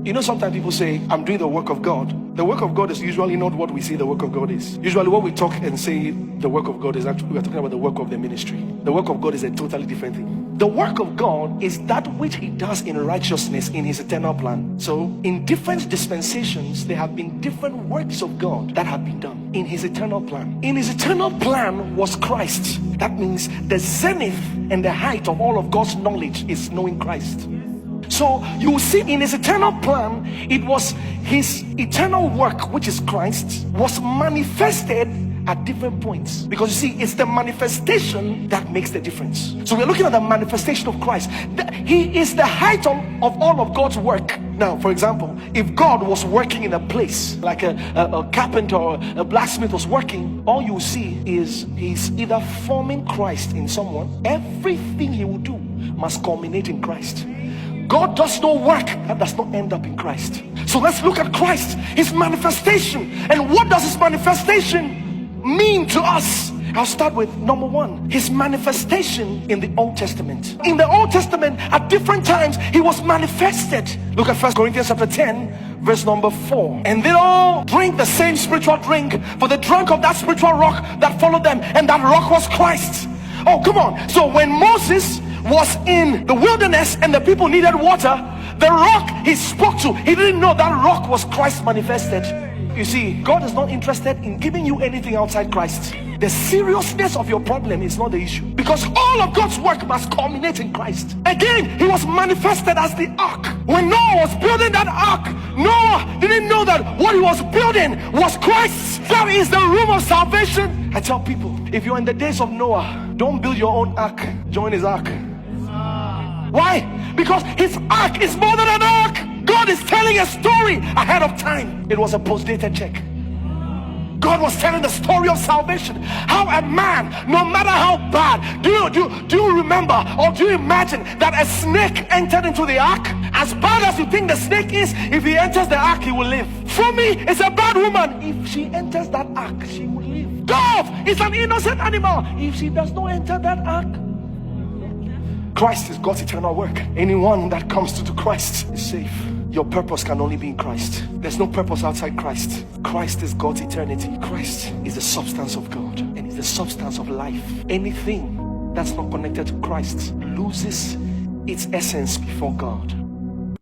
You know, sometimes people say, I'm doing the work of God. The work of God is usually not what we say the work of God is. Usually what we talk and say the work of God is, actually we're talking about the work of the ministry. The work of God is a totally different thing. The work of God is that which he does in righteousness in his eternal plan. So in different dispensations, there have been different works of God that have been done in his eternal plan. In his eternal plan was Christ. That means the zenith and the height of all of God's knowledge is knowing Christ. So you will see in his eternal plan, it was his eternal work, which is Christ, was manifested at different points. Because you see, it's the manifestation that makes the difference. So we're looking at the manifestation of Christ. He is the height of all of God's work. Now, for example, if God was working in a place, like a carpenter or a blacksmith was working, all you see is he's either forming Christ in someone. Everything he will do must culminate in Christ. God does no work that does not end up in Christ. So let's look at Christ, his manifestation. And what does his manifestation mean to us? I'll start with number one, his manifestation in the Old Testament. In the Old Testament, at different times, he was manifested. Look at 1 Corinthians chapter 10, verse number 4. And they all drink the same spiritual drink, for they drank of that spiritual rock that followed them, and that rock was Christ. Oh, come on. So when Moses was in the wilderness and the people needed water, the rock he spoke to, he didn't know that rock was Christ manifested. You see, God is not interested in giving you anything outside Christ. The seriousness of your problem is not the issue, because all of God's work must culminate in Christ. Again, he was manifested as the ark. When Noah was building that ark, Noah didn't know that what he was building was Christ. That is the room of salvation. I tell people, if you're in the days of Noah, don't build your own ark, join his ark. Why? Because his ark is more than an ark. God is telling a story ahead of time. It was a post-dated check. God was telling the story of salvation. How a man, no matter how bad, do you remember or do you imagine that a snake entered into the ark? As bad as you think the snake is, if he enters the ark, he will live. For me, it's a bad woman. If she enters that ark, she will live. Dove is an innocent animal. If she does not enter that ark, Christ is God's eternal work. Anyone that comes to Christ is safe. Your purpose can only be in Christ. There's no purpose outside Christ. Christ is God's eternity. Christ is the substance of God and is the substance of life. Anything that's not connected to Christ loses its essence before God.